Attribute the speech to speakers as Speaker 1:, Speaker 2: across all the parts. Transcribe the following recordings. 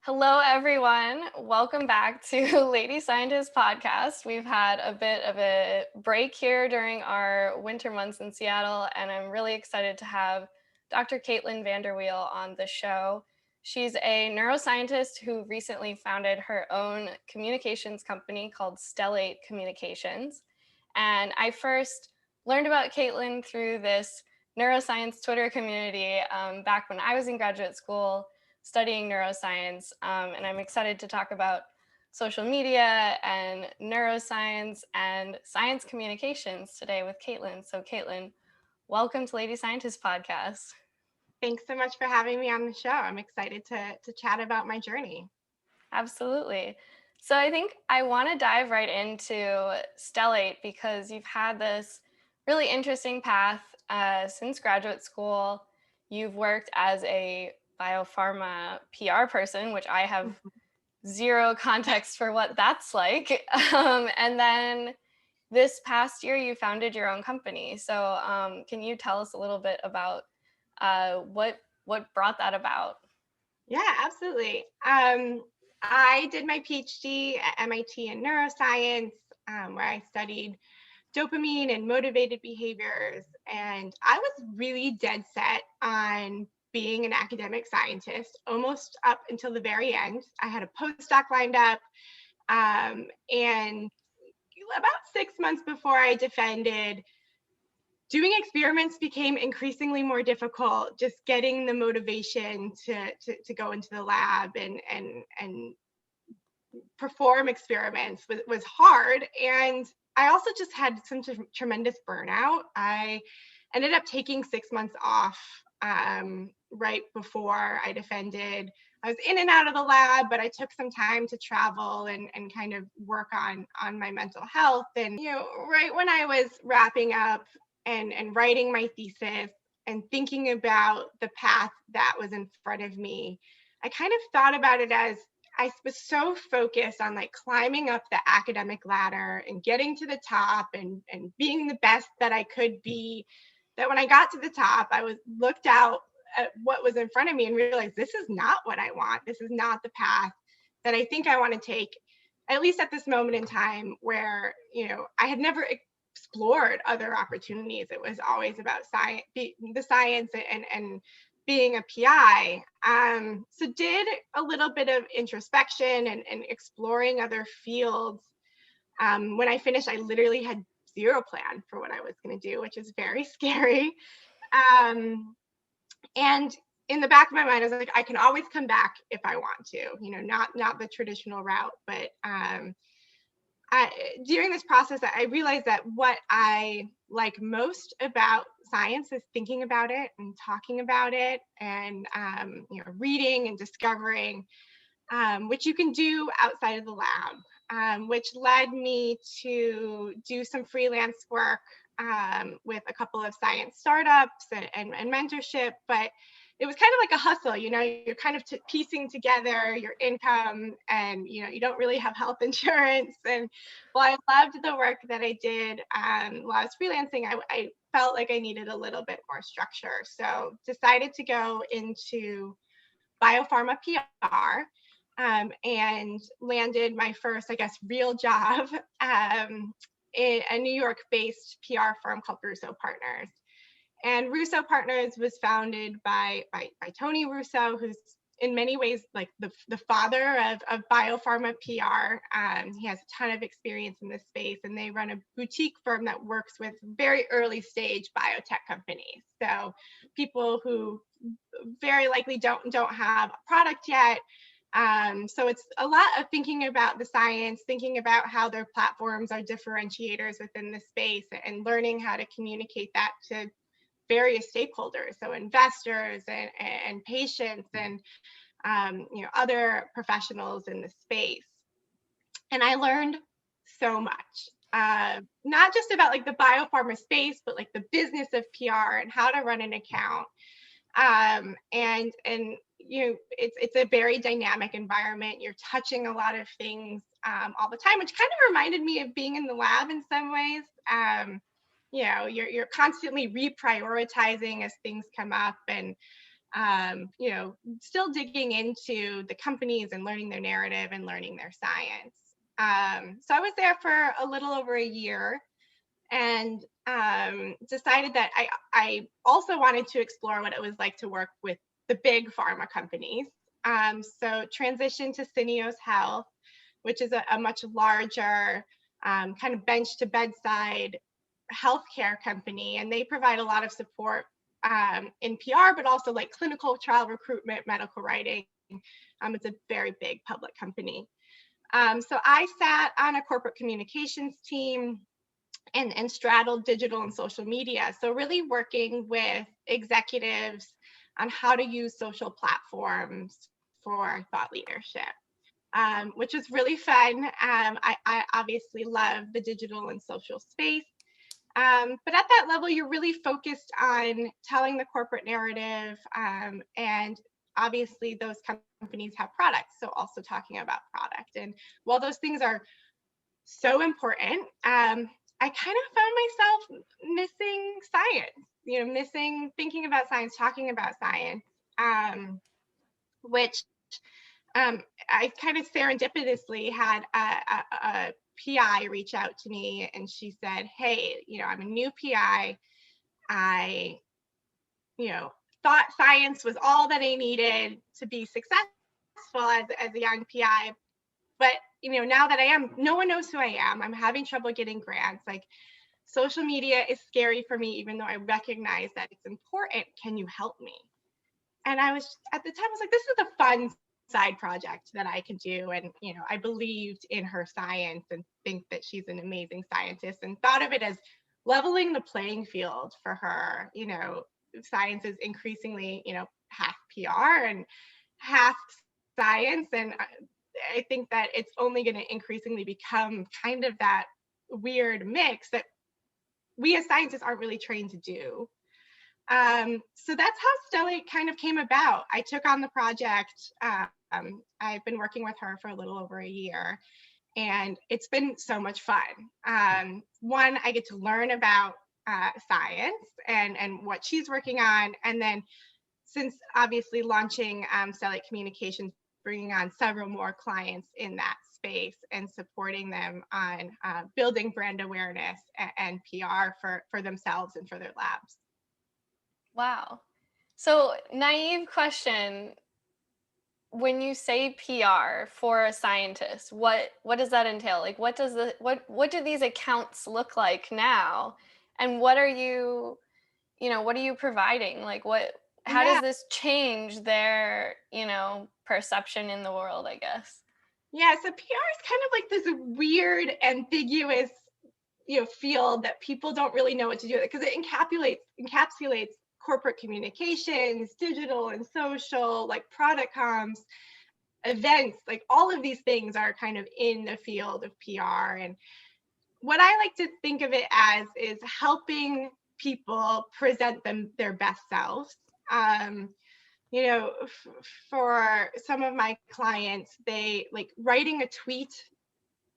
Speaker 1: Hello, everyone. Welcome back to Lady Scientist podcast. We've had a bit of a break here during our winter months in Seattle, and I'm really excited to have Dr. Vander Weele on the show. She's a neuroscientist who recently founded her own communications company called Stellate Communications. And I first learned about Caitlin through this neuroscience Twitter community back when I was in graduate school studying neuroscience, and I'm excited to talk about social media and neuroscience and science communications today with Caitlin. So Caitlin, welcome to Lady Scientist podcast.
Speaker 2: Thanks so much for having me on the show. I'm excited to chat about my journey.
Speaker 1: Absolutely. So I think I want to dive right into Stellate because you've had this really interesting path since graduate school. You've worked as a biopharma PR person, which I have zero context for what that's like. And then this past year, you founded your own company. So can you tell us a little bit about what brought that about?
Speaker 2: Yeah, absolutely. I did my PhD at MIT in neuroscience, where I studied dopamine and motivated behaviors. And I was really dead set on being an academic scientist almost up until the very end. I had a postdoc lined up. And about 6 months before I defended, doing experiments became increasingly more difficult. Just getting the motivation to go into the lab and perform experiments was hard. And I also just had some tremendous burnout. I ended up taking 6 months off right before I defended. I was in and out of the lab, but I took some time to travel and kind of work on my mental health. And right when I was wrapping up and writing my thesis and thinking about the path that was in front of me, I kind of thought about it as I was so focused on like climbing up the academic ladder and getting to the top and being the best that I could be, that when I got to the top, I was looked out at what was in front of me and realized this is not what I want. This is not the path that I think I want to take, at least at this moment in time where, I had never explored other opportunities. It was always about science, the science and being a PI. So did a little bit of introspection and exploring other fields. When I finished, I literally had zero plan for what I was going to do, which is very scary. And in the back of my mind, I was like, I can always come back if I want to, not the traditional route, but during this process, I realized that what I like most about science is thinking about it and talking about it and reading and discovering, which you can do outside of the lab, which led me to do some freelance work with a couple of science startups and mentorship. But it was kind of like a hustle, you're kind of piecing together your income and, you don't really have health insurance. And while I loved the work that I did while I was freelancing, I felt like I needed a little bit more structure. So decided to go into biopharma PR and landed my first, I guess, real job in a New York-based PR firm called Russo Partners. And Russo Partners was founded by Tony Russo, who's in many ways like the father of biopharma PR. He has a ton of experience in this space, and they run a boutique firm that works with very early stage biotech companies. So people who very likely don't have a product yet. So it's a lot of thinking about the science, thinking about how their platforms are differentiators within the space, and learning how to communicate that to various stakeholders, so investors and patients and other professionals in the space. And I learned so much, not just about like the biopharma space, but like the business of PR and how to run an account. And it's a very dynamic environment. You're touching a lot of things all the time, which kind of reminded me of being in the lab in some ways. You're constantly reprioritizing as things come up, and Still digging into the companies and learning their narrative and learning their science. So I was there for a little over a year, and decided that I also wanted to explore what it was like to work with the big pharma companies. So transitioned to Syneos Health, which is a much larger kind of bench to bedside healthcare company, and they provide a lot of support in PR, but also like clinical trial recruitment, medical writing. It's a very big public company. So I sat on a corporate communications team and straddled digital and social media. So really working with executives on how to use social platforms for thought leadership, which was really fun. I obviously love the digital and social space. But at that level, you're really focused on telling the corporate narrative, and obviously those companies have products, so also talking about product. And while those things are so important, I kind of found myself missing science, missing thinking about science, talking about science, which I kind of serendipitously had a PI reach out to me, and she said, "Hey, I'm a new PI. I, thought science was all that I needed to be successful as a young PI, but now that I am, no one knows who I am. I'm having trouble getting grants. Like, social media is scary for me, even though I recognize that it's important. Can you help me?" And I was, at the time, I was like, this is a fun side project that I can do. And, I believed in her science and think that she's an amazing scientist, and thought of it as leveling the playing field for her. Science is increasingly, half PR and half science. And I think that it's only going to increasingly become kind of that weird mix that we as scientists aren't really trained to do. So that's how Stellate kind of came about. I took on the project. I've been working with her for a little over a year, and it's been so much fun. One, I get to learn about science and what she's working on. And then, since obviously launching Stellate Communications, bringing on several more clients in that space and supporting them on building brand awareness and PR for themselves and for their labs.
Speaker 1: Wow. So, naive question. When you say PR for a scientist, what does that entail? Like, what do these accounts look like now? And what are you, what are you providing? Like, how does
Speaker 2: Yeah,
Speaker 1: this change their, perception in the world, I guess?
Speaker 2: yeah. So PR is kind of like this weird, ambiguous, field that people don't really know what to do with, because it encapsulates corporate communications, digital and social, like product comms, events, like all of these things are kind of in the field of PR. And what I like to think of it as is helping people present their best selves. Um, for some of my clients, they like writing a tweet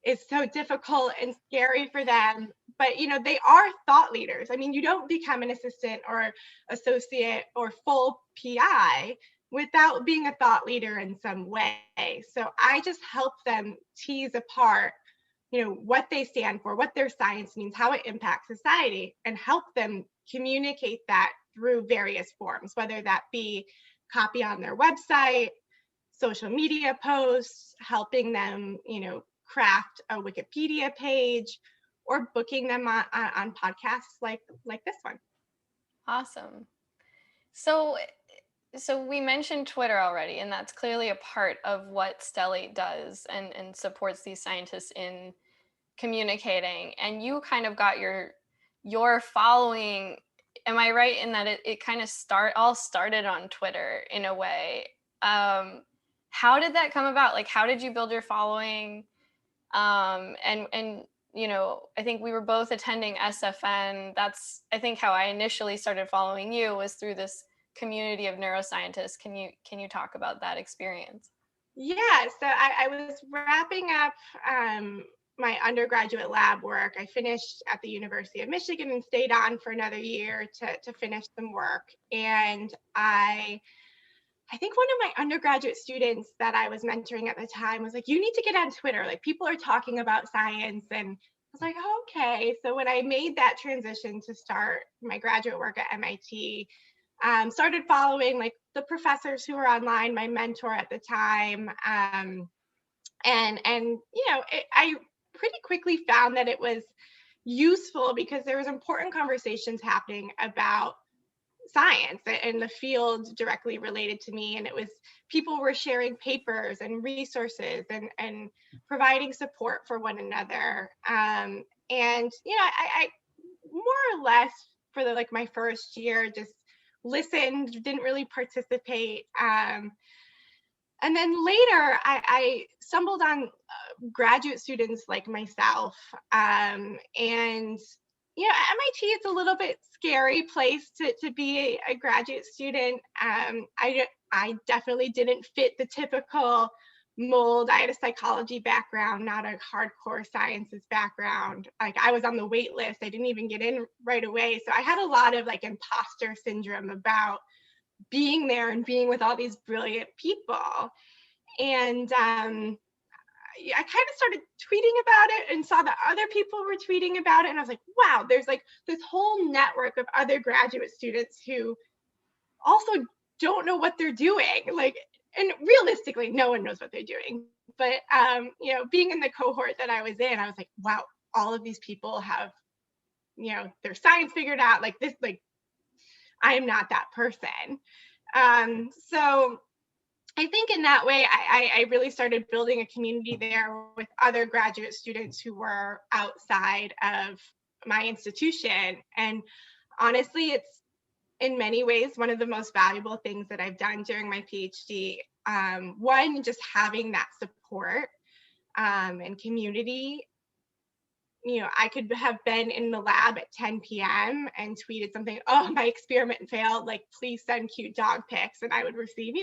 Speaker 2: is so difficult and scary for them. But they are thought leaders. I mean, you don't become an assistant or associate or full PI without being a thought leader in some way. So I just help them tease apart, what they stand for, what their science means, how it impacts society, and help them communicate that through various forms, whether that be copy on their website, social media posts, helping them, craft a Wikipedia page, or booking them on podcasts like this one.
Speaker 1: Awesome. So, we mentioned Twitter already, and that's clearly a part of what Stellate does and supports these scientists in communicating. And you kind of got your following. Am I right in that it kind of started on Twitter in a way? How did that come about? Like, how did you build your following? And I think we were both attending SFN. That's, I think, how I initially started following you, was through this community of neuroscientists. Can you talk about that experience?
Speaker 2: Yeah, so I was wrapping up my undergraduate lab work. I finished at the University of Michigan and stayed on for another year to finish some work. And I I think one of my undergraduate students that I was mentoring at the time was like, you need to get on Twitter. Like people are talking about science. And I was like, oh, okay. So when I made that transition to start my graduate work at MIT, started following like the professors who were online, my mentor at the time. And I pretty quickly found that it was useful because there was important conversations happening about science and the field directly related to me, and it was people were sharing papers and resources and providing support for one another, and I more or less for the like my first year just listened, didn't really participate, and then later I stumbled on graduate students like myself. And MIT is a little bit scary place to be a graduate student. I definitely didn't fit the typical mold. I had a psychology background, not a hardcore sciences background. Like I was on the wait list. I didn't even get in right away. So I had a lot of like imposter syndrome about being there and being with all these brilliant people. And I kind of started tweeting about it and saw that other people were tweeting about it. And I was like, wow, there's like this whole network of other graduate students who also don't know what they're doing. Like, and realistically, no one knows what they're doing. But, being in the cohort that I was in, I was like, wow, all of these people have, their science figured out. Like this, like, I am not that person. So I think in that way, I really started building a community there with other graduate students who were outside of my institution. And honestly, it's in many ways one of the most valuable things that I've done during my PhD. One, just having that support and community. I could have been in the lab at 10 p.m. and tweeted something, oh, my experiment failed, like, please send cute dog pics. And I would receive,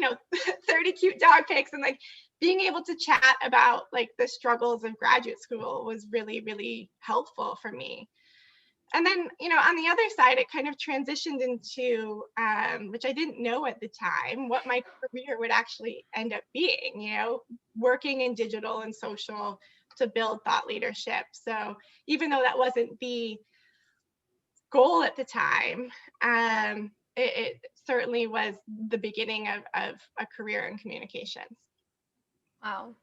Speaker 2: 30 cute dog pics. And like being able to chat about like the struggles of graduate school was really, really helpful for me. And then, on the other side, it kind of transitioned into, which I didn't know at the time, what my career would actually end up being, working in digital and social to build thought leadership. So even though that wasn't the goal at the time, it certainly was the beginning of a career in communications.
Speaker 1: Wow.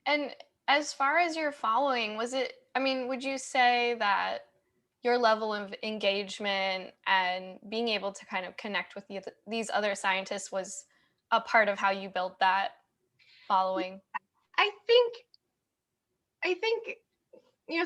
Speaker 1: And as far as your following, would you say that your level of engagement and being able to kind of connect with these other scientists was a part of how you built that following?
Speaker 2: I think I think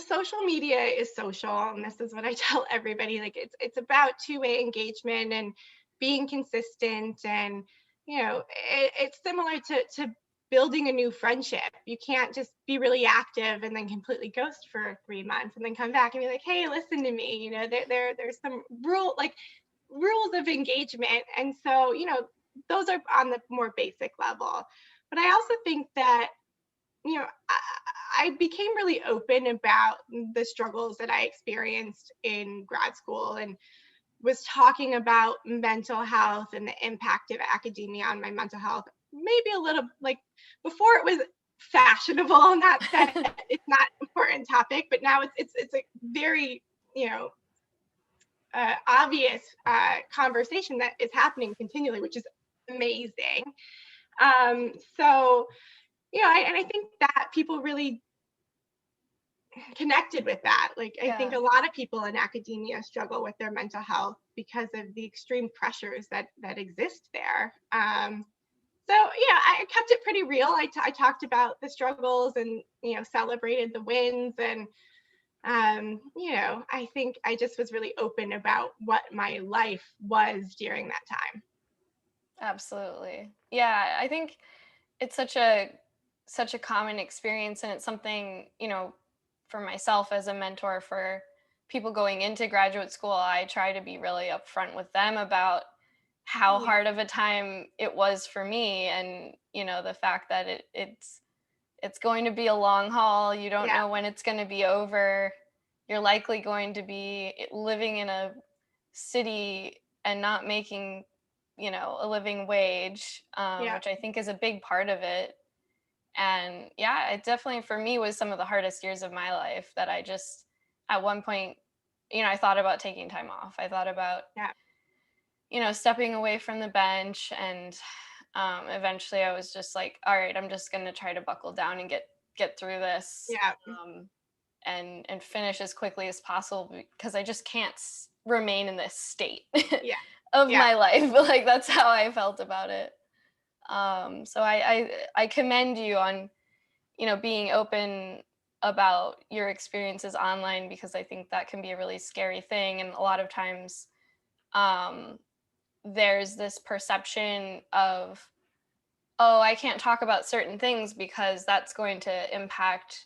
Speaker 2: social media is social, and this is what I tell everybody. Like it's about two-way engagement and being consistent, and it's similar to building a new friendship. You can't just be really active and then completely ghost for 3 months and then come back and be like, hey, listen to me. There's some rules of engagement, and so those are on the more basic level. But I also think that I became really open about the struggles that I experienced in grad school and was talking about mental health and the impact of academia on my mental health. Maybe a little like before it was fashionable, and that said, it's not an important topic, but now it's a very obvious conversation that is happening continually, which is amazing. So and I think that people really connected with that. Like I think
Speaker 1: Yeah.
Speaker 2: a lot of people in academia struggle with their mental health because of the extreme pressures that exist there. So I kept it pretty real. I talked about the struggles and celebrated the wins, and I think I just was really open about what my life was during that time.
Speaker 1: Absolutely. Yeah, I think it's such a common experience, and it's something, for myself as a mentor for people going into graduate school, I try to be really upfront with them about how
Speaker 2: Yeah,
Speaker 1: hard of a time it was for me, and the fact that it's going to be a long haul. You don't
Speaker 2: yeah,
Speaker 1: know when it's going to be over. You're likely going to be living in a city and not making a living wage,
Speaker 2: Yeah.
Speaker 1: which I think is a big part of it. And yeah, it definitely for me was some of the hardest years of my life that I just at one point, I thought about taking time off. I thought about,
Speaker 2: Yeah.
Speaker 1: stepping away from the bench, and eventually I was just like, all right, I'm just going to try to buckle down and get through this,
Speaker 2: Yeah.
Speaker 1: and finish as quickly as possible, because I just can't remain in this state
Speaker 2: Yeah.
Speaker 1: of
Speaker 2: Yeah.
Speaker 1: my life. Like that's how I felt about it. So I commend you on being open about your experiences online, because I think that can be a really scary thing. And a lot of times, um, there's this perception of, oh, I can't talk about certain things because that's going to impact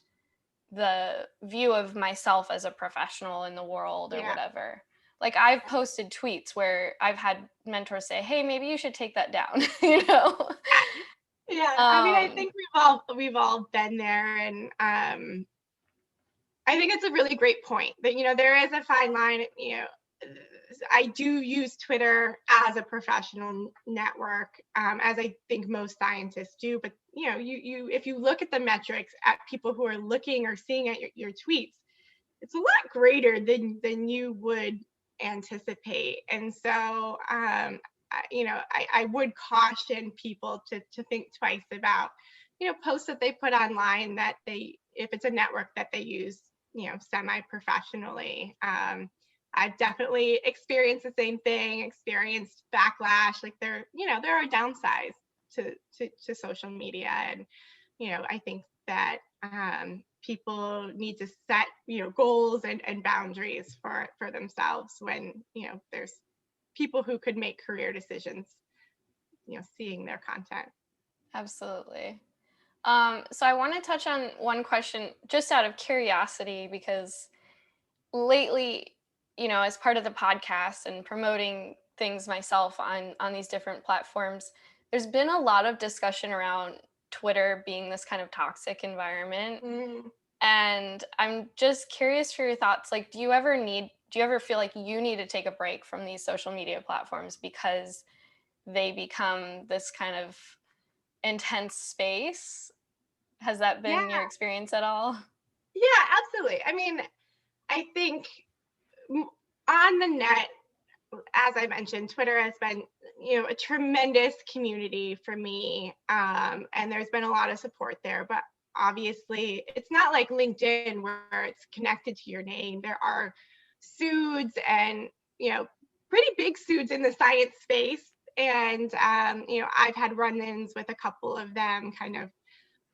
Speaker 1: the view of myself as a professional in the world or
Speaker 2: Yeah.
Speaker 1: whatever. Like I've posted tweets where I've had mentors say, "Hey, maybe you should take that down."
Speaker 2: Yeah. I mean, I
Speaker 1: Um,
Speaker 2: think we've all been there, and I think it's a really great point that, there is a fine line. I do use Twitter as a professional network, as I think most scientists do. But you if you look at the metrics at people who are looking or seeing at your tweets, it's a lot greater than you would anticipate. And so, I would caution people to think twice about, posts that they put online, that if it's a network that they use, semi-professionally. I've definitely experienced the same thing, experienced backlash. Like there are downsides to social media. And, I think that people need to set, goals and boundaries for themselves when, there's people who could make career decisions, seeing their content.
Speaker 1: Absolutely. So I want to touch on one question just out of curiosity, because lately, as part of the podcast and promoting things myself on these different platforms, there's been a lot of discussion around Twitter being this kind of toxic environment.
Speaker 2: Mm,
Speaker 1: And I'm just curious for your thoughts. Like, do you ever feel like you need to take a break from these social media platforms because they become this kind of intense space? Has that been
Speaker 2: yeah,
Speaker 1: your experience at all?
Speaker 2: yeah, absolutely. I mean, I think on the net, as I mentioned, Twitter has been, a tremendous community for me. And there's been a lot of support there. But obviously, it's not like LinkedIn where it's connected to your name. There are suits and, pretty big suits in the science space. And, I've had run ins with a couple of them kind of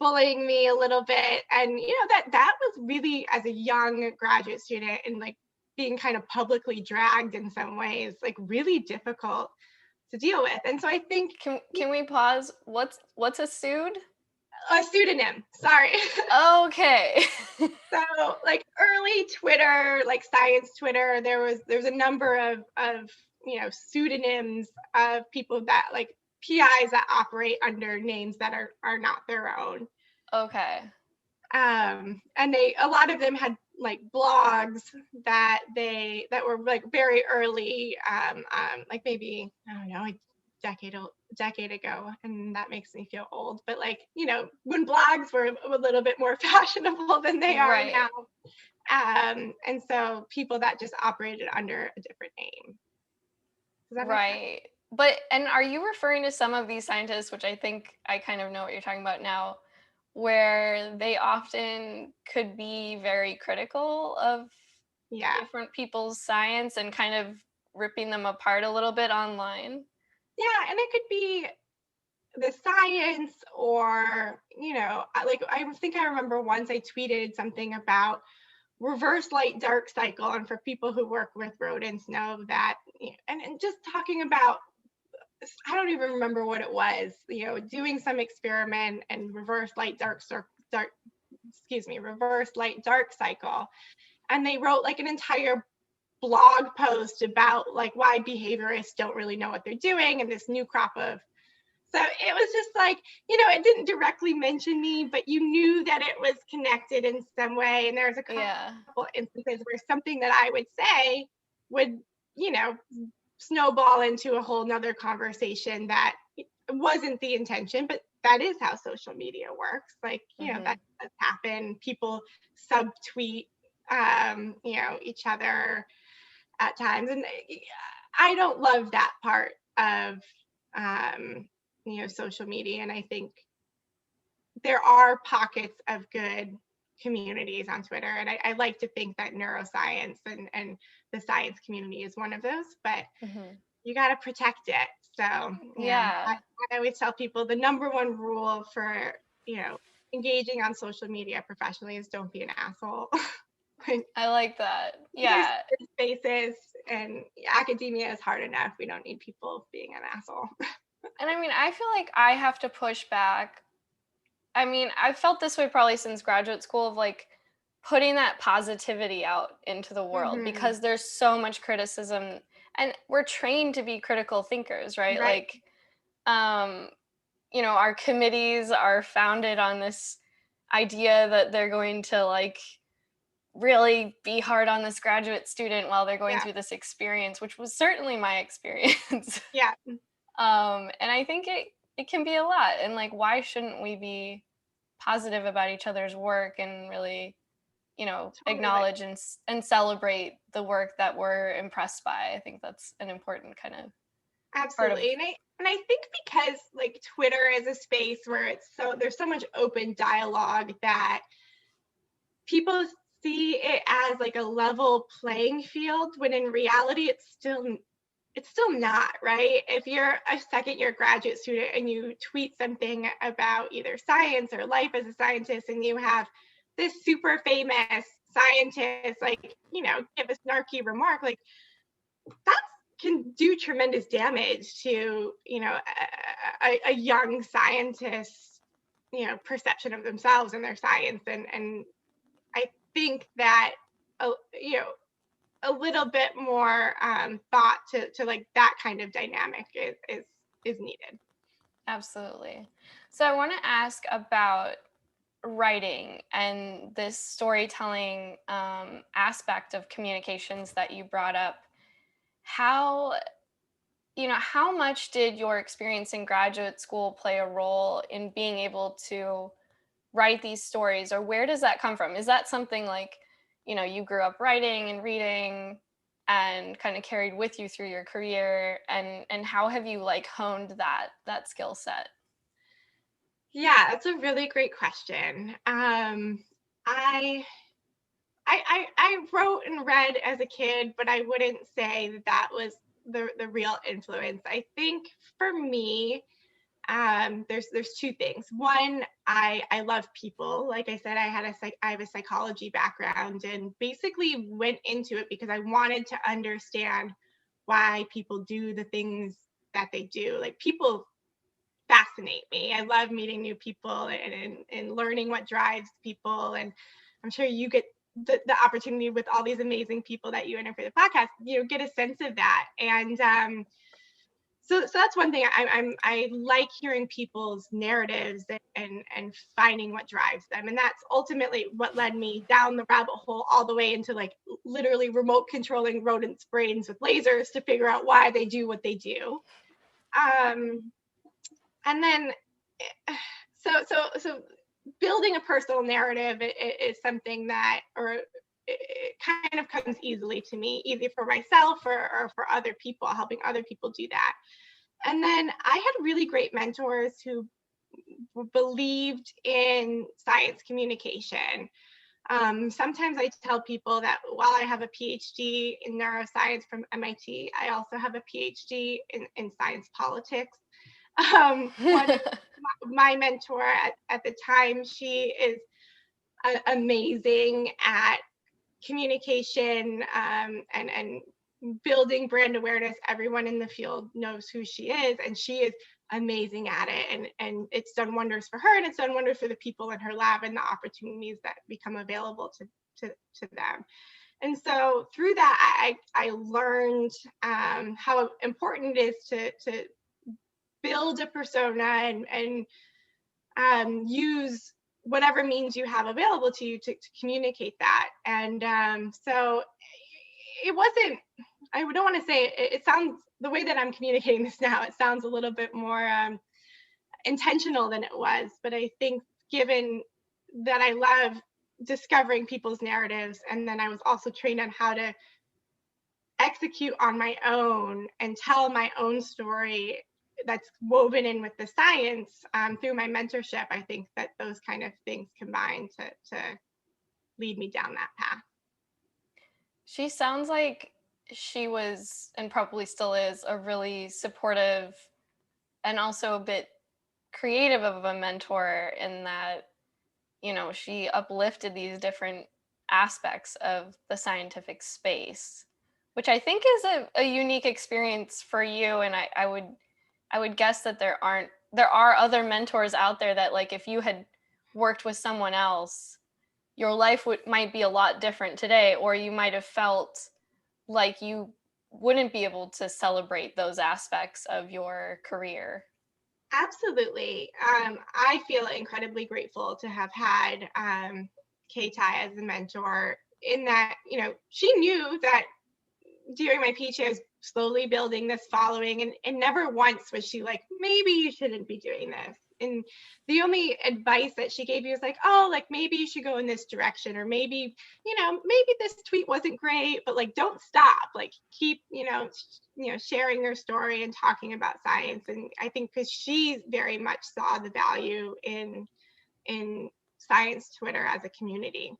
Speaker 2: bullying me a little bit. And, that was really, as a young graduate student, and like being kind of publicly dragged in some ways, like really difficult to deal with. And so I think
Speaker 1: Can we pause? What's a sued?
Speaker 2: a pseudonym, sorry.
Speaker 1: Okay.
Speaker 2: So like early Twitter, like science Twitter, there's a number of pseudonyms of people that like PIs that operate under names that are not their own.
Speaker 1: Okay.
Speaker 2: And a lot of them had like blogs that were like very early, like maybe, I don't know, a decade ago, and that makes me feel old. But like, when blogs were a little bit more fashionable than they are
Speaker 1: Right.
Speaker 2: now. And so people that just operated under a different name. Does that make sense?
Speaker 1: Right. And are you referring to some of these scientists, which I think I kind of know what you're talking about now, where they often could be very critical of
Speaker 2: Yeah.
Speaker 1: different people's science and kind of ripping them apart a little bit online?
Speaker 2: Yeah, and it could be the science, or like I think I remember once I tweeted something about reverse light dark cycle, and for people who work with rodents know that, and just talking about, I don't even remember what it was, doing some experiment and reverse light dark cycle, and they wrote like an entire blog post about like why behaviorists don't really know what they're doing, and this new crop of, so it was just like, it didn't directly mention me, but you knew that it was connected in some way. And there's a
Speaker 1: Yeah.
Speaker 2: couple instances where something that I would say would, snowball into a whole nother conversation that wasn't the intention, but that is how social media works. Like, that does happen. People subtweet, each other at times. And I don't love that part of, social media. And I think there are pockets of good communities on Twitter. And I like to think that neuroscience and the science community is one of those, but you got to protect it. So, I always tell people the number one rule for, engaging on social media professionally is don't be an asshole.
Speaker 1: I like that. Yeah.
Speaker 2: There's spaces, and academia is hard enough. We don't need people being an asshole.
Speaker 1: And I mean, I feel like I have to push back. I mean, I've felt this way probably since graduate school of like putting that positivity out into the world because there's so much criticism and we're trained to be critical thinkers, right? Like, our committees are founded on this idea that they're going to like really be hard on this graduate student while they're going through this experience, which was certainly my experience.
Speaker 2: Yeah.
Speaker 1: And I think it can be a lot. And like, why shouldn't we be positive about each other's work and really, acknowledge and celebrate the work that we're impressed by? I think that's an important kind of
Speaker 2: absolutely. And I think because like Twitter is a space where there's so much open dialogue that people see it as like a level playing field, when in reality it's still not, right? If you're a second year graduate student and you tweet something about either science or life as a scientist, and you have this super famous scientist like, give a snarky remark, like that can do tremendous damage to, a young scientist's, perception of themselves and their science. And I think that, a little bit more thought to like that kind of dynamic is needed.
Speaker 1: Absolutely. So I want to ask about writing and this storytelling aspect of communications that you brought up. How much did your experience in graduate school play a role in being able to write these stories, or where does that come from? Is that something like, you grew up writing and reading and kind of carried with you through your career, and how have you like honed that skill set?
Speaker 2: Yeah, that's a really great question. I wrote and read as a kid, but I wouldn't say that was the real influence. I think for me, there's two things. One, I love people. Like I said, I have a psychology background, and basically went into it because I wanted to understand why people do the things that they do. Like, people fascinate me. I love meeting new people and learning what drives people. And I'm sure you get the opportunity with all these amazing people that you interview for the podcast, get a sense of that. And so that's one thing. I like hearing people's narratives and finding what drives them. And that's ultimately what led me down the rabbit hole all the way into like literally remote controlling rodents' brains with lasers to figure out why they do what they do. And then, so building a personal narrative is something that, or it kind of comes easily to me, either for myself or for other people, helping other people do that. And then I had really great mentors who believed in science communication. Sometimes I tell people that while I have a PhD in neuroscience from MIT, I also have a PhD in science politics. One of my mentor at the time, she is amazing at communication and building brand awareness. Everyone in the field knows who she is, and she is amazing at it. And it's done wonders for her, and it's done wonders for the people in her lab and the opportunities that become available to them. And so through that, I learned how important it is to build a persona and use whatever means you have available to you to communicate that. And so it wasn't, I don't want to say it sounds the way that I'm communicating this now, it sounds a little bit more intentional than it was. But I think given that I love discovering people's narratives, and then I was also trained on how to execute on my own and tell my own story that's woven in with the science through my mentorship, I think that those kind of things combine to lead me down that path.
Speaker 1: She sounds like she was, and probably still is, a really supportive and also a bit creative of a mentor, in that, she uplifted these different aspects of the scientific space, which I think is a unique experience for you. And I would guess that there are other mentors out there that, like, if you had worked with someone else, your life might be a lot different today, or you might have felt like you wouldn't be able to celebrate those aspects of your career.
Speaker 2: Absolutely. I feel incredibly grateful to have had Keitai as a mentor, in that, she knew that during my PhD, I was slowly building this following, and never once was she like, maybe you shouldn't be doing this. And the only advice that she gave me was like, oh, like maybe you should go in this direction, or maybe, maybe this tweet wasn't great, but like don't stop, like keep, sharing your story and talking about science. And I think because she very much saw the value in science Twitter as a community.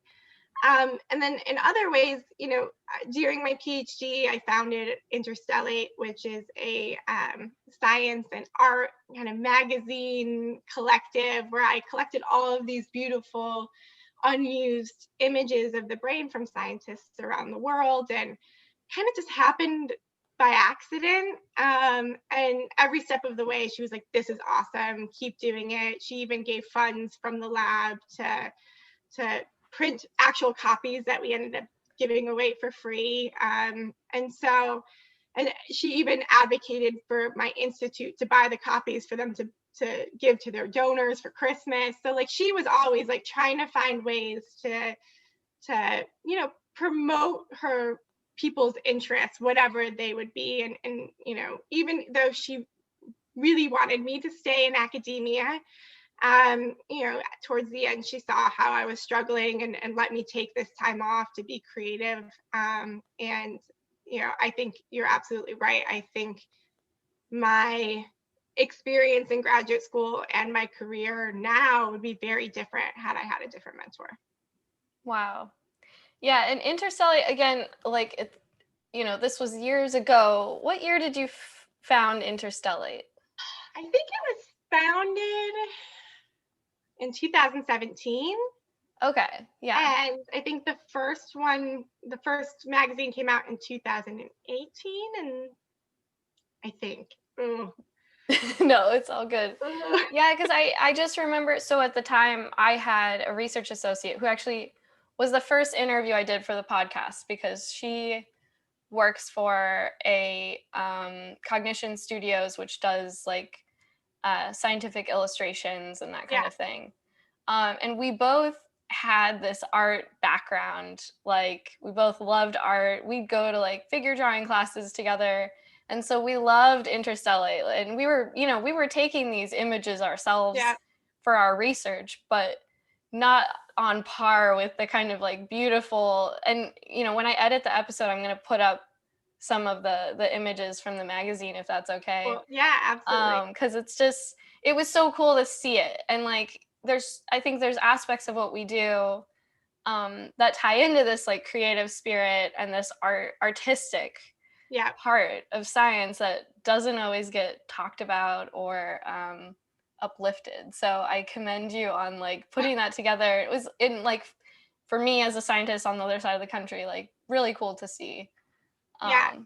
Speaker 2: And then in other ways, during my PhD, I founded Interstellate, which is a science and art kind of magazine collective where I collected all of these beautiful, unused images of the brain from scientists around the world, and kind of just happened by accident. And every step of the way, she was like, this is awesome, keep doing it. She even gave funds from the lab to print actual copies that we ended up giving away for free. And she even advocated for my institute to buy the copies for them to give to their donors for Christmas. So like she was always like trying to find ways to promote her people's interests, whatever they would be. And even though she really wanted me to stay in academia, towards the end, she saw how I was struggling and let me take this time off to be creative. And, I think you're absolutely right. I think my experience in graduate school and my career now would be very different had I had a different mentor.
Speaker 1: Wow. Yeah. And Interstellate, again, like, this was years ago. What year did you found Interstellate?
Speaker 2: I think it was founded in 2017.
Speaker 1: Okay, yeah.
Speaker 2: And I think the first magazine came out in 2018, and I think.
Speaker 1: No, it's all good. Yeah, because I just remember, so at the time I had a research associate who actually was the first interview I did for the podcast, because she works for a Cognition Studios, which does like scientific illustrations and that kind of thing. And we both had this art background. Like, we both loved art. We'd go to like figure drawing classes together. And so we loved Interstellate. And we were taking these images ourselves for our research, but not on par with the kind of like beautiful. And, when I edit the episode, I'm going to put up some of the images from the magazine, if that's okay.
Speaker 2: Well, yeah, absolutely.
Speaker 1: Because it was so cool to see it. And like, I think there's aspects of what we do that tie into this like creative spirit and this artistic part of science that doesn't always get talked about or uplifted. So I commend you on like putting that together. It was for me as a scientist on the other side of the country, like really cool to see.
Speaker 2: It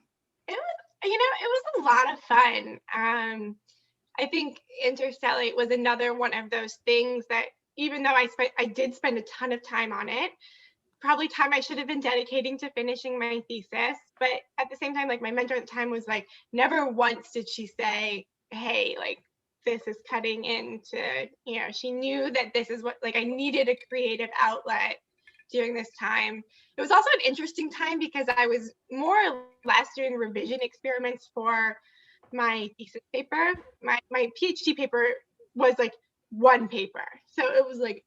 Speaker 2: was a lot of fun. I think Interstellate was another one of those things that, even though I did spend a ton of time on it, probably time I should have been dedicating to finishing my thesis. But at the same time, like my mentor at the time was like, never once did she say, hey, like this is cutting into, she knew that this is what, like I needed a creative outlet. during this time. It was also an interesting time because I was more or less doing revision experiments for my thesis paper. My PhD paper was like one paper. So it was like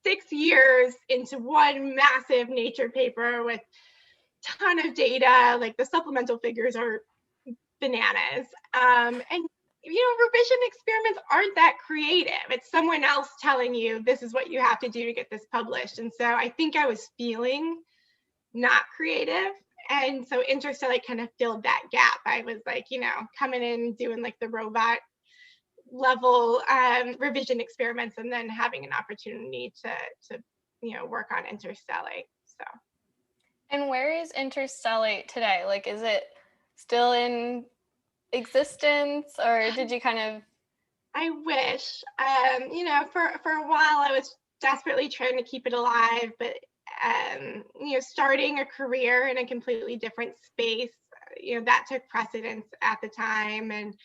Speaker 2: 6 years into one massive Nature paper with ton of data. Like the supplemental figures are bananas. And revision experiments aren't that creative. It's someone else telling you this is what you have to do to get this published. And so I think I was feeling not creative. And so Interstellate kind of filled that gap. I was like, coming in doing like the robot level revision experiments and then having an opportunity to work on Interstellate. So.
Speaker 1: And where is Interstellate today? Like, is it still in existence, or did you kind of?
Speaker 2: I wish. For a while I was desperately trying to keep it alive, but starting a career in a completely different space, that took precedence at the time. And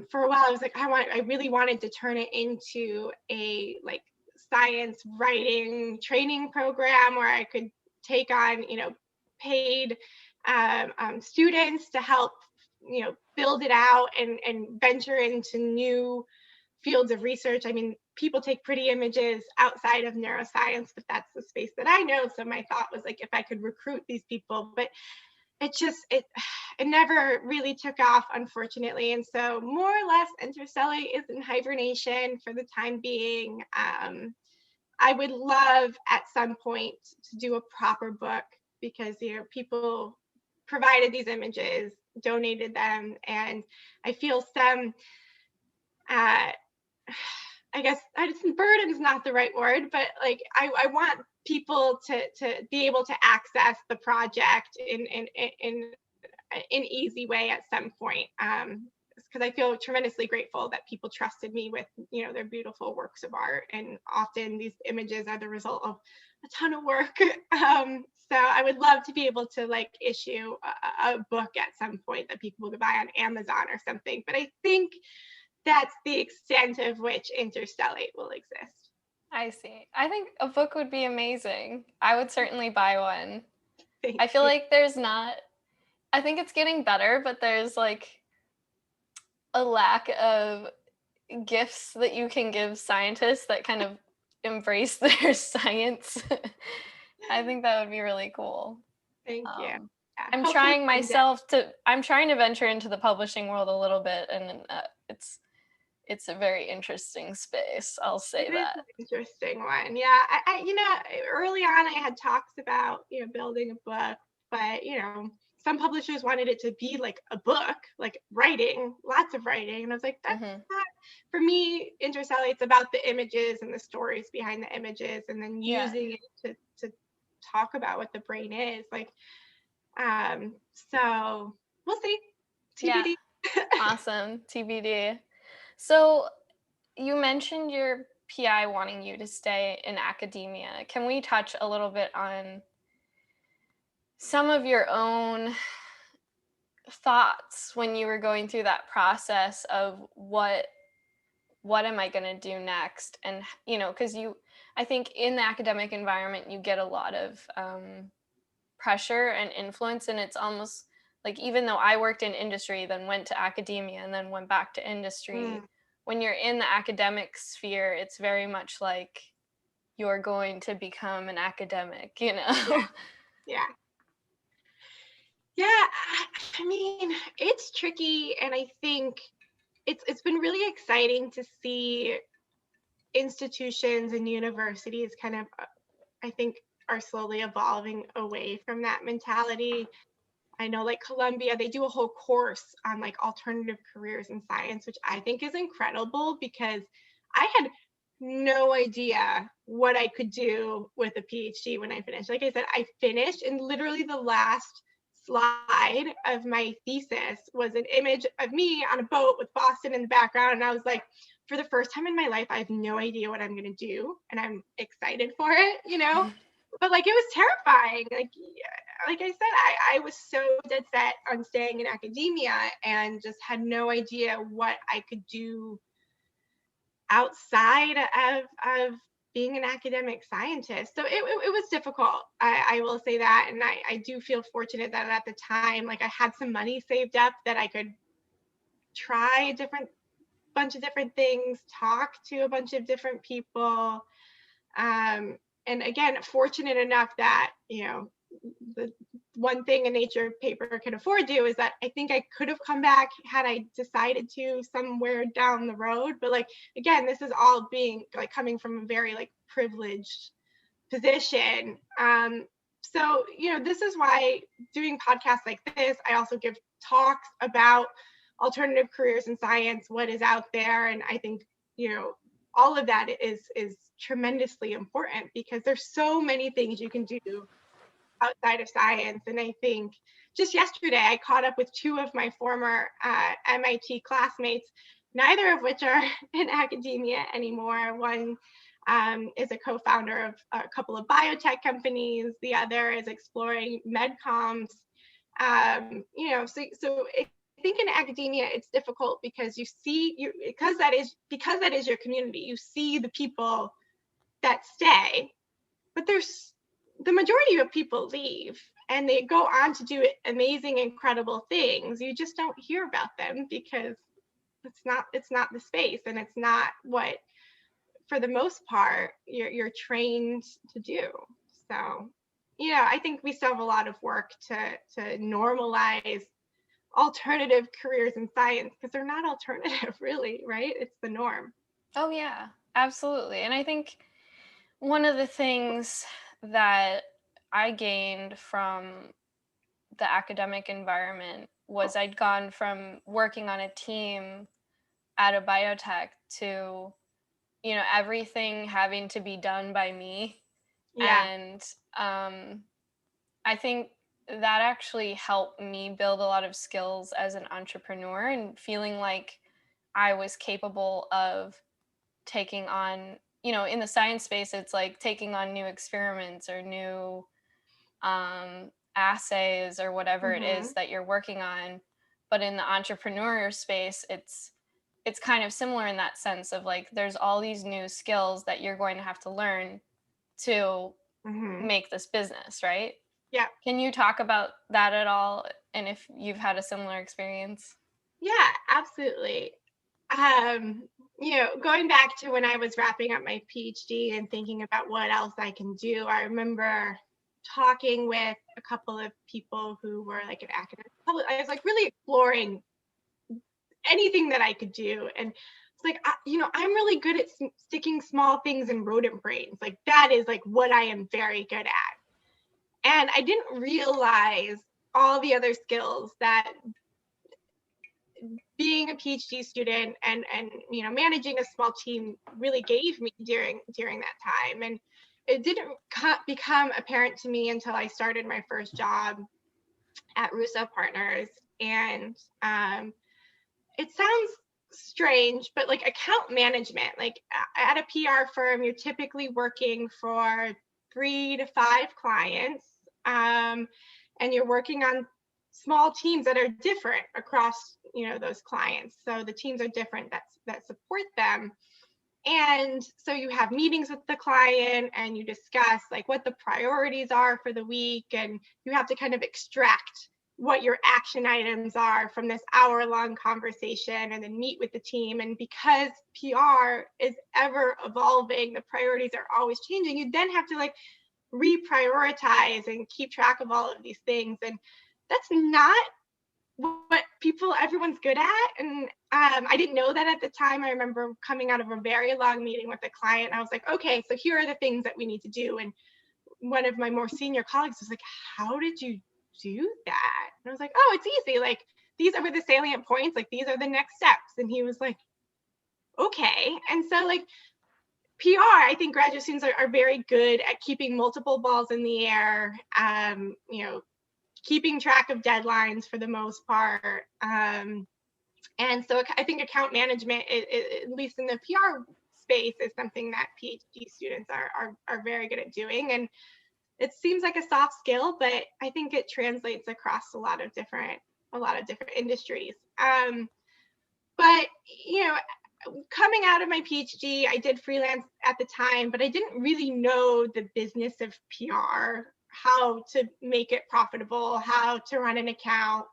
Speaker 2: for a while I was like, I really wanted to turn it into a like science writing training program where I could take on, paid students to help, build it out and venture into new fields of research. I mean, people take pretty images outside of neuroscience, but that's the space that I know. So my thought was like, if I could recruit these people, but it never really took off, unfortunately. And so more or less Interstellate is in hibernation for the time being. I would love at some point to do a proper book because, people provided these images, donated them, and I feel some, I guess burden is not the right word, but like I want people to be able to access the project in an easy way at some point. Because I feel tremendously grateful that people trusted me with, their beautiful works of art. And often these images are the result of a ton of work. So I would love to be able to like issue a book at some point that people could buy on Amazon or something. But I think that's the extent of which Interstellate will exist.
Speaker 1: I see. I think a book would be amazing. I would certainly buy one.
Speaker 2: Thank
Speaker 1: I feel
Speaker 2: you.
Speaker 1: like I think it's getting better, but there's like a lack of gifts that you can give scientists that kind of embrace their science. I think that would be really cool.
Speaker 2: Thank you. Yeah,
Speaker 1: I'm
Speaker 2: hopefully
Speaker 1: I'm trying to venture into the publishing world a little bit, and it's a very interesting space. I'll say that.
Speaker 2: An interesting one. Yeah, early on I had talks about, building a book, but, some publishers wanted it to be like a book, like writing, lots of writing. And I was like, that's not, for me, Interstellate, it's about the images and the stories behind the images and then using it to talk about what the brain is. Like, so we'll see. TBD.
Speaker 1: Yeah. Awesome. TBD. So you mentioned your PI wanting you to stay in academia. Can we touch a little bit on some of your own thoughts when you were going through that process of what am I going to do next? And, because I think in the academic environment, you get a lot of pressure and influence. And it's almost like, even though I worked in industry, then went to academia and then went back to industry, when you're in the academic sphere, it's very much like you're going to become an academic,
Speaker 2: Yeah. Yeah, I mean, it's tricky, and I think it's been really exciting to see institutions and universities kind of, I think, are slowly evolving away from that mentality. I know like Columbia, they do a whole course on like alternative careers in science, which I think is incredible because I had no idea what I could do with a PhD when I finished. Like I said, I finished, and literally the last slide of my thesis was an image of me on a boat with Boston in the background. And I was like, for the first time in my life, I have no idea what I'm going to do. And I'm excited for it, but like, it was terrifying. Like I said, I was so dead set on staying in academia and just had no idea what I could do outside of being an academic scientist. So it was difficult. I will say that. And I do feel fortunate that at the time, like I had some money saved up that I could try a bunch of different things, talk to a bunch of different people. And again, fortunate enough that, the one thing a nature paper could afford to do is that I think I could have come back had I decided to somewhere down the road. But like, again, this is all being like coming from a very like privileged position. So, this is why doing podcasts like this, I also give talks about alternative careers in science, what is out there. And I think, all of that is tremendously important because there's so many things you can do outside of science. And I think just yesterday, I caught up with two of my former MIT classmates, neither of which are in academia anymore. One is a co-founder of a couple of biotech companies. The other is exploring medcoms. I think in academia it's difficult because because that is your community. You see the people that stay, but there's the majority of people leave and they go on to do amazing, incredible things. You just don't hear about them because it's not the space, and it's not what, for the most part, you're trained to do. So, I think we still have a lot of work to normalize alternative careers in science because they're not alternative, really, right? It's the norm.
Speaker 1: Oh, yeah, absolutely. And I think one of the things that I gained from the academic environment was I'd gone from working on a team at a biotech to, everything having to be done by me.
Speaker 2: Yeah.
Speaker 1: And I think that actually helped me build a lot of skills as an entrepreneur and feeling like I was capable of taking on, in the science space, it's like taking on new experiments or new assays or whatever it
Speaker 2: Mm-hmm.
Speaker 1: is that you're working on. But in the entrepreneur space, it's kind of similar in that sense of like there's all these new skills that you're going to have to learn to
Speaker 2: Mm-hmm.
Speaker 1: make this business, right?
Speaker 2: Yeah.
Speaker 1: Can you talk about that at all, and if you've had a similar experience?
Speaker 2: Yeah, absolutely. Going back to when I was wrapping up my PhD and thinking about what else I can do, I remember talking with a couple of people who were like an academic public. I was like really exploring anything that I could do. And it's like, I'm really good at sticking small things in rodent brains. Like that is like what I am very good at. And I didn't realize all the other skills that being a PhD student and managing a small team really gave me during that time. And it didn't become apparent to me until I started my first job at Russo Partners. And it sounds strange, but like account management, like at a PR firm, you're typically working for 3 to 5 clients, and you're working on small teams that are different across those clients. So the teams are different that support them. And so you have meetings with the client and you discuss like what the priorities are for the week, and you have to kind of extract what your action items are from this hour-long conversation and then meet with the team. And because PR is ever evolving, the priorities are always changing, you then have to like reprioritize and keep track of all of these things. And that's not what everyone's good at. And I didn't know that at the time. I remember coming out of a very long meeting with a client. And I was like, okay, so here are the things that we need to do. And one of my more senior colleagues was like, how did you do that? And I was like, oh, it's easy. Like, these are the salient points. Like, these are the next steps. And he was like, okay. And so like PR, I think graduate students are very good at keeping multiple balls in the air, keeping track of deadlines for the most part. And so I think account management, at least in the PR space, is something that PhD students are very good at doing. And it seems like a soft skill, but I think it translates across a lot of different industries. But coming out of my PhD, I did freelance at the time, but I didn't really know the business of PR, how to make it profitable, how to run an account,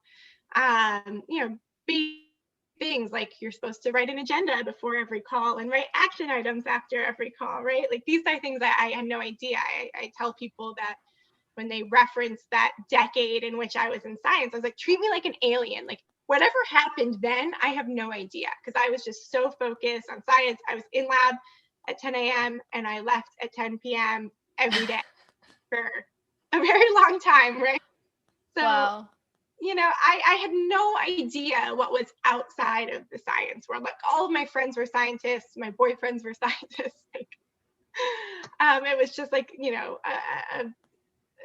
Speaker 2: big things like you're supposed to write an agenda before every call and write action items after every call, right? Like these are things that I had no idea. I tell people that when they reference that decade in which I was in science, I was like, treat me like an alien. Like whatever happened then, I have no idea, because I was just so focused on science. I was in lab at 10 a.m. and I left at 10 p.m. every day for a very long time, right? So
Speaker 1: Wow.
Speaker 2: I had no idea what was outside of the science world. Like all of my friends were scientists, my boyfriends were scientists. Like, it was just like,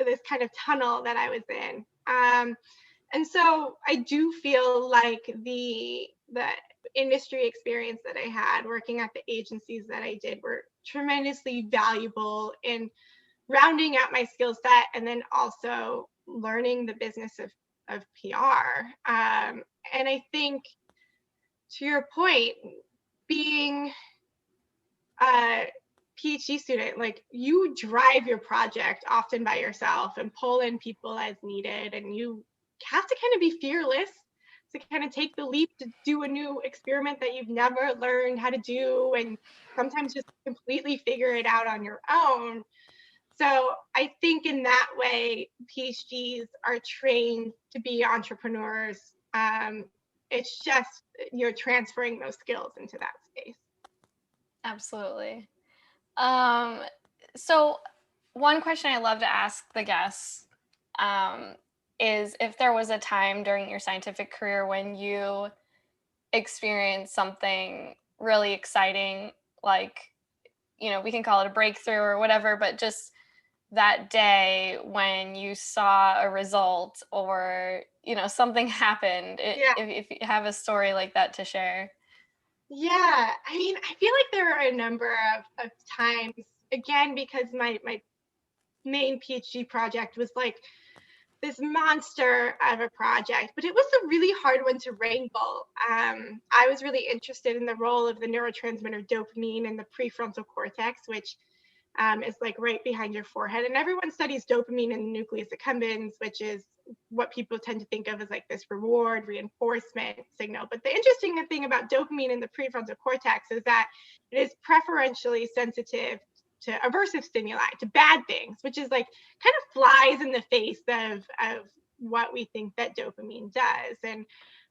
Speaker 2: this kind of tunnel that I was in. And so I do feel like the industry experience that I had working at the agencies that I did were tremendously valuable in rounding out my skill set and then also learning the business of PR. And I think, to your point, being a PhD student, like you drive your project often by yourself and pull in people as needed, and you have to kind of be fearless to kind of take the leap to do a new experiment that you've never learned how to do, and sometimes just completely figure it out on your own. So I think in that way, PhDs are trained to be entrepreneurs. It's just you're transferring those skills into that space.
Speaker 1: Absolutely. So one question I love to ask the guests is if there was a time during your scientific career when you experienced something really exciting, like, we can call it a breakthrough or whatever, but just that day when you saw a result or, something happened,
Speaker 2: Yeah.
Speaker 1: if you have a story like that to share.
Speaker 2: Yeah. I mean, I feel like there are a number of times, again, because my main PhD project was like this monster of a project, but it was a really hard one to wrangle. I was really interested in the role of the neurotransmitter dopamine in the prefrontal cortex, which is like right behind your forehead. And everyone studies dopamine in the nucleus accumbens, which is what people tend to think of as like this reward reinforcement signal. But the interesting thing about dopamine in the prefrontal cortex is that it is preferentially sensitive to aversive stimuli, to bad things, which is like kind of flies in the face of what we think that dopamine does.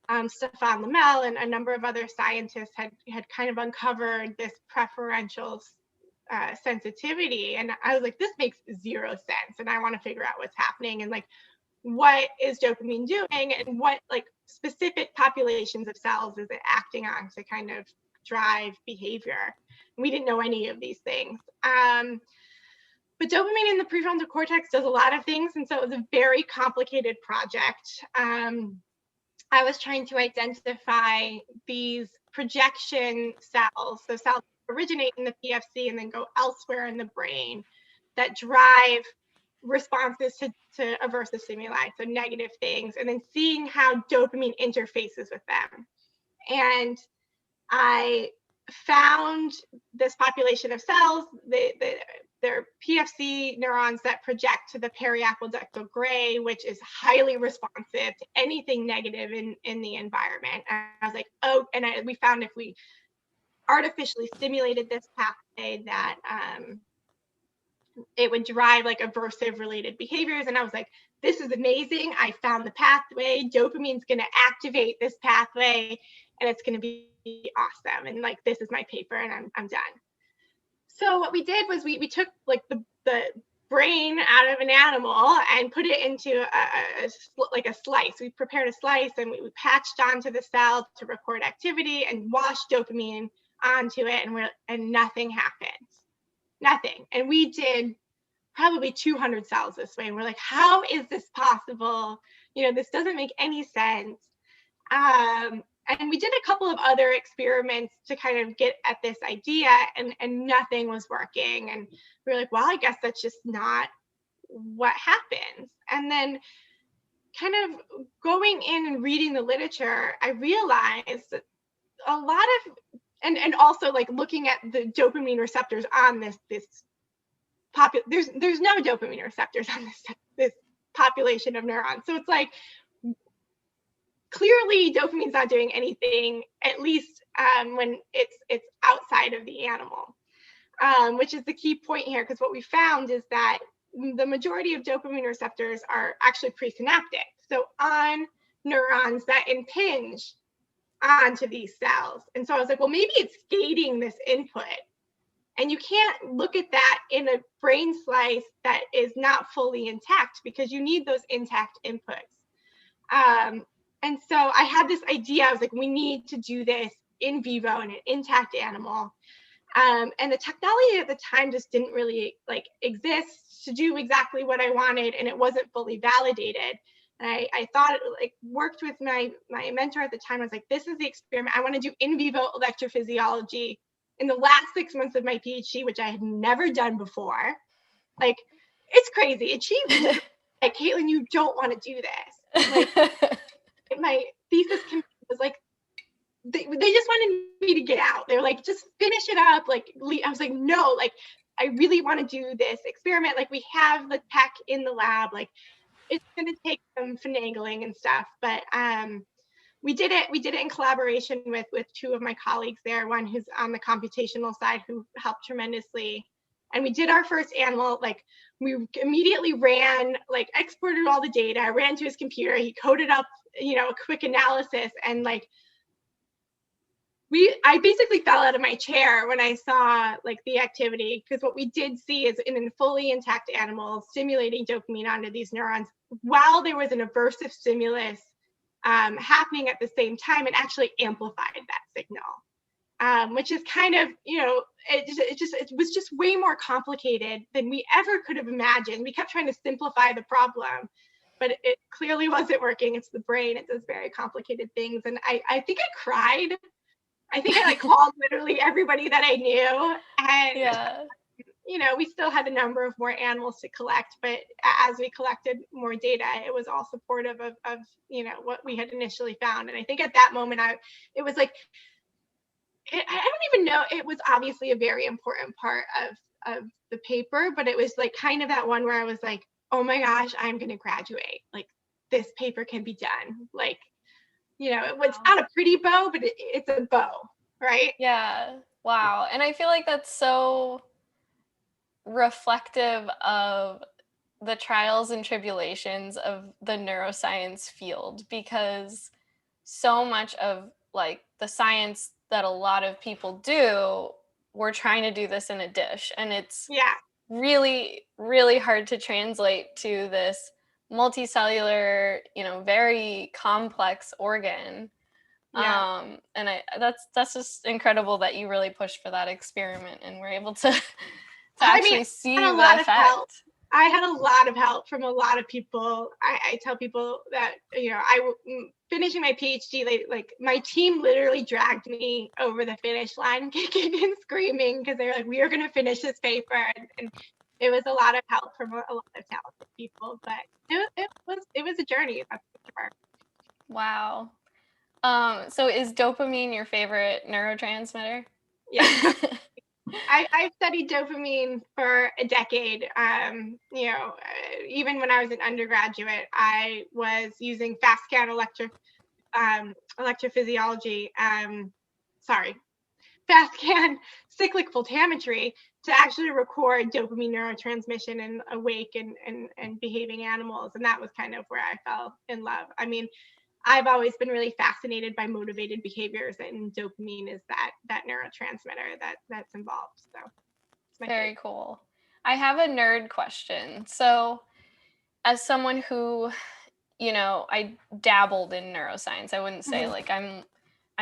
Speaker 2: And Stefan Lamel and a number of other scientists had kind of uncovered this preferential sensitivity. And I was like, this makes zero sense. And I want to figure out what's happening and like, what is dopamine doing and what like specific populations of cells is it acting on to kind of drive behavior. We didn't know any of these things. But dopamine in the prefrontal cortex does a lot of things. And so it was a very complicated project. I was trying to identify these projection cells, so cells originate in the PFC and then go elsewhere in the brain that drive responses to aversive stimuli, so negative things, and then seeing how dopamine interfaces with them. And I found this population of cells, they're PFC neurons that project to the periaqueductal gray, which is highly responsive to anything negative in the environment. And I was like, oh, and we found if we artificially stimulated this pathway that it would drive like aversive related behaviors. And I was like, this is amazing. I found the pathway. Dopamine's going to activate this pathway and it's going to be awesome. And like, this is my paper and I'm done. So what we did was we took like the brain out of an animal and put it into like a slice. We prepared a slice and we patched onto the cell to record activity and washed dopamine onto it, and nothing happened. Nothing. And we did probably 200 cells this way. And we're like, how is this possible? This doesn't make any sense. And we did a couple of other experiments to kind of get at this idea, and nothing was working. And we were like, well, I guess that's just not what happens. And then kind of going in and reading the literature, I realized that a lot of and also like looking at the dopamine receptors on there's no dopamine receptors on this population of neurons. So it's like, clearly dopamine's not doing anything, at least when it's outside of the animal, which is the key point here, because what we found is that the majority of dopamine receptors are actually presynaptic, so on neurons that impinge onto these cells. And so I was like, well, maybe it's gating this input. And you can't look at that in a brain slice that is not fully intact, because you need those intact inputs. And so I had this idea. I was like, we need to do this in vivo in an intact animal. And the technology at the time just didn't really like exist to do exactly what I wanted, and it wasn't fully validated. And I thought it like worked with my mentor at the time. I was like, this is the experiment. I want to do in vivo electrophysiology in the last 6 months of my PhD, which I had never done before. Like, it's crazy. And she like, Caitlin, you don't want to do this. Like, my thesis was like, they just wanted me to get out. They were like, just finish it up. Like, I was like, no, like, I really want to do this experiment. Like, we have the tech in the lab. Like, it's going to take some finagling and stuff. But we did it in collaboration with two of my colleagues there, one who's on the computational side who helped tremendously. And we did our first animal. Like, we immediately ran, like, exported all the data, ran to his computer. He coded up, you know, a quick analysis, and like, I basically fell out of my chair when I saw like the activity, because what we did see is in a fully intact animal stimulating dopamine onto these neurons while there was an aversive stimulus happening at the same time, and actually amplified that signal, which is kind of, you know, it was just way more complicated than we ever could have imagined. We kept trying to simplify the problem, but it clearly wasn't working. It's the brain. It does very complicated things. And I think I cried. I think I like called literally everybody that I knew. And,
Speaker 1: yeah.
Speaker 2: you know, we still had a number of more animals to collect, but as we collected more data, it was all supportive of you know, what we had initially found. And I think at that moment, it was like, I don't even know, it was obviously a very important part of the paper, but it was like kind of that one where I was like, oh my gosh, I'm going to graduate. Like, this paper can be done. Like, you know, it's not a pretty bow, but it's a bow, right?
Speaker 1: Yeah. Wow. And I feel like that's so reflective of the trials and tribulations of the neuroscience field, because so much of like the science that a lot of people do, we're trying to do this in a dish, and it's really, really hard to translate to this multicellular, you know, very complex organ. And that's just incredible that you really pushed for that experiment and were able to actually see the effect.
Speaker 2: I had a lot of help from a lot of people. I tell people that, you know, finishing my PhD, like my team literally dragged me over the finish line, kicking and screaming, because they were like, we are going to finish this paper. And it was a lot of help from a lot of talented people, but it was a journey, that's for sure.
Speaker 1: Wow. So is dopamine your favorite neurotransmitter?
Speaker 2: Yeah. I've studied dopamine for a decade. You know, even when I was an undergraduate, I was using fast scan electrophysiology. Fast scan cyclic voltammetry to actually record dopamine neurotransmission in awake and behaving animals, and that was kind of where I fell in love. I mean, I've always been really fascinated by motivated behaviors, and dopamine is that neurotransmitter that's involved. So it's
Speaker 1: very cool. I have a nerd question. So as someone who, you know, I dabbled in neuroscience, I wouldn't say like I'm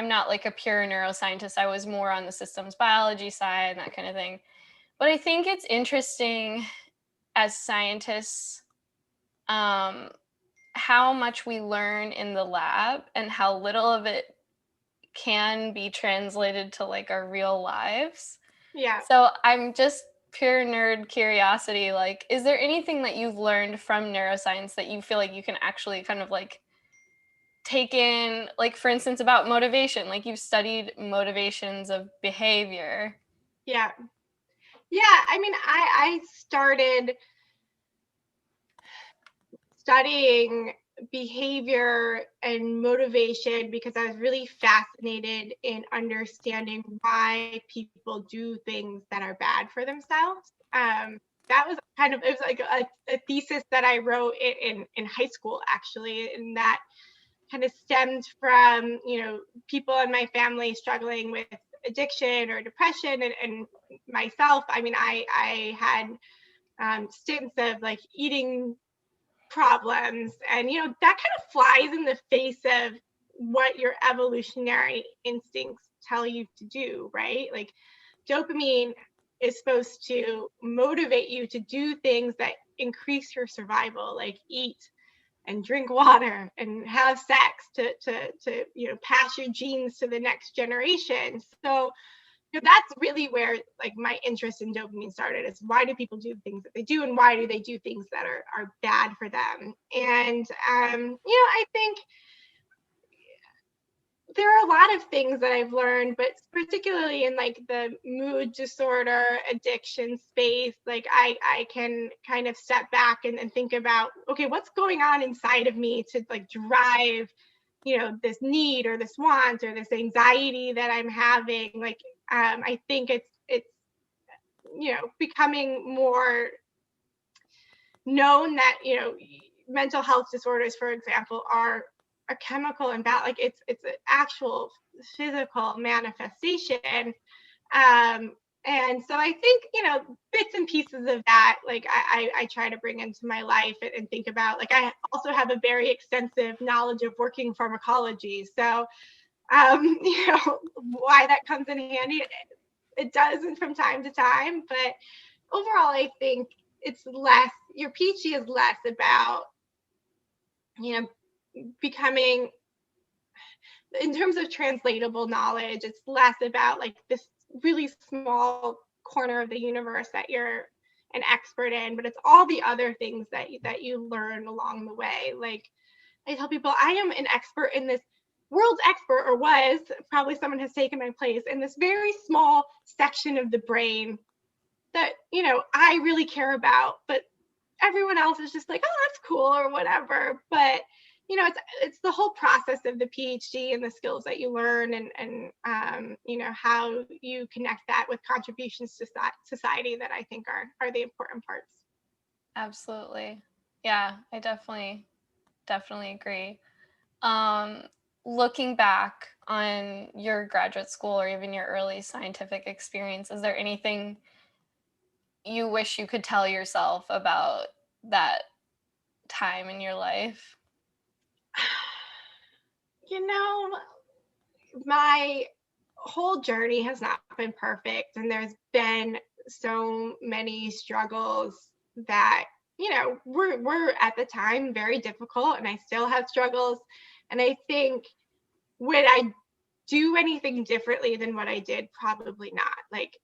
Speaker 1: not like a pure neuroscientist. I was more on the systems biology side and that kind of thing. But I think it's interesting as scientists, how much we learn in the lab and how little of it can be translated to like our real lives.
Speaker 2: Yeah.
Speaker 1: So I'm just pure nerd curiosity. Like, is there anything that you've learned from neuroscience that you feel like you can actually kind of like taken, like, for instance, about motivation, like you've studied motivations of behavior.
Speaker 2: Yeah. Yeah. I mean, I started studying behavior and motivation because I was really fascinated in understanding why people do things that are bad for themselves. That was kind of, it was like a thesis that I wrote in high school, actually, and that kind of stemmed from, people in my family struggling with addiction or depression, and myself. I mean, I had stints of like eating problems, and that kind of flies in the face of what your evolutionary instincts tell you to do, right? Like, dopamine is supposed to motivate you to do things that increase your survival, like eat and drink water and have sex to pass your genes to the next generation. So that's really where like my interest in dopamine started, is why do people do things that they do, and why do they do things that are bad for them. And I think there are a lot of things that I've learned, but particularly in like the mood disorder addiction space, like I can kind of step back and think about, okay, what's going on inside of me to like drive this need or this want or this anxiety that I'm having. Like, I think it's becoming more known that mental health disorders, for example, are a chemical imbalance. Like, it's an actual physical manifestation. um and so I think bits and pieces of that, like I try to bring into my life, and think about, like, I also have a very extensive knowledge of working pharmacology. So why that comes in handy, it does, and from time to time. But overall, I think it's less, your PhD is less about, becoming, in terms of translatable knowledge, it's less about like this really small corner of the universe that you're an expert in, but it's all the other things that you learn along the way. Like, I tell people, I am an expert in this, world's expert, or was, probably someone has taken my place, in this very small section of the brain that I really care about, but everyone else is just like, oh, that's cool or whatever. But it's the whole process of the PhD and the skills that you learn, and how you connect that with contributions to society, that I think are the important parts.
Speaker 1: Absolutely. Yeah, I definitely agree. Um, Looking back on your graduate school or even your early scientific experience, is there anything you wish you could tell yourself about that time in your life?
Speaker 2: You know, my whole journey has not been perfect, and there's been so many struggles that were at the time very difficult, and I still have struggles. And I think, would I do anything differently than what I did? Probably not. Like,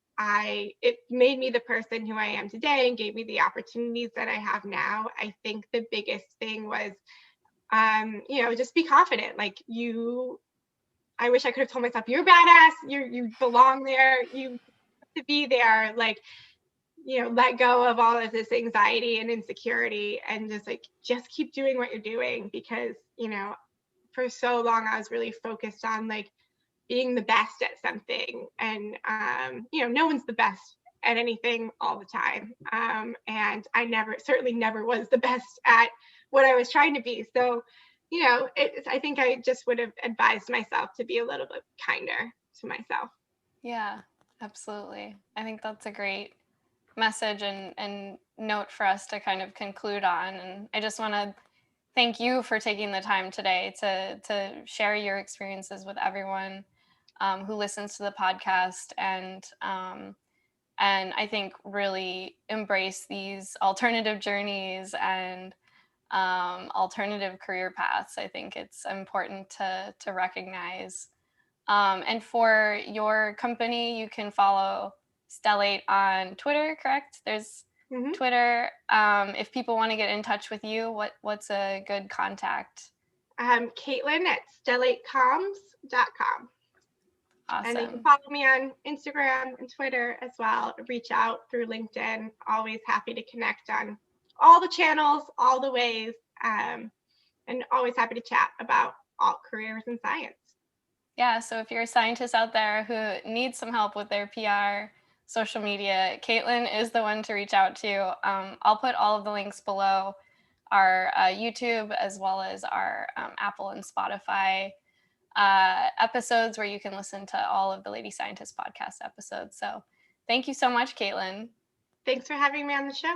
Speaker 2: it made me the person who I am today and gave me the opportunities that I have now. I think the biggest thing was just be confident. Like, I wish I could have told myself, you're badass, you belong there, you have to be there. Like, let go of all of this anxiety and insecurity, and just keep doing what you're doing. Because for so long I was really focused on like being the best at something, and no one's the best at anything all the time. And I certainly never was the best at what I was trying to be. So I think I just would have advised myself to be a little bit kinder to myself.
Speaker 1: Yeah, absolutely. I think that's a great message and note for us to kind of conclude on. And I just want to thank you for taking the time today to share your experiences with everyone who listens to the podcast, and I think really embrace these alternative journeys and alternative career paths. I think it's important to recognize. And for your company, you can follow Stellate on Twitter, correct? There's
Speaker 2: Mm-hmm.
Speaker 1: Twitter. If people want to get in touch with you, what's a good contact?
Speaker 2: Caitlin at stellatecoms.com.
Speaker 1: Awesome.
Speaker 2: And you can follow me on Instagram and Twitter as well. Reach out through LinkedIn. Always happy to connect on all the channels, all the ways, and always happy to chat about all careers in science.
Speaker 1: Yeah, so if you're a scientist out there who needs some help with their PR, social media, Caitlin is the one to reach out to. I'll put all of the links below our YouTube as well as our Apple and Spotify episodes where you can listen to all of the Lady Scientist podcast episodes. So thank you so much, Caitlin.
Speaker 2: Thanks for having me on the show.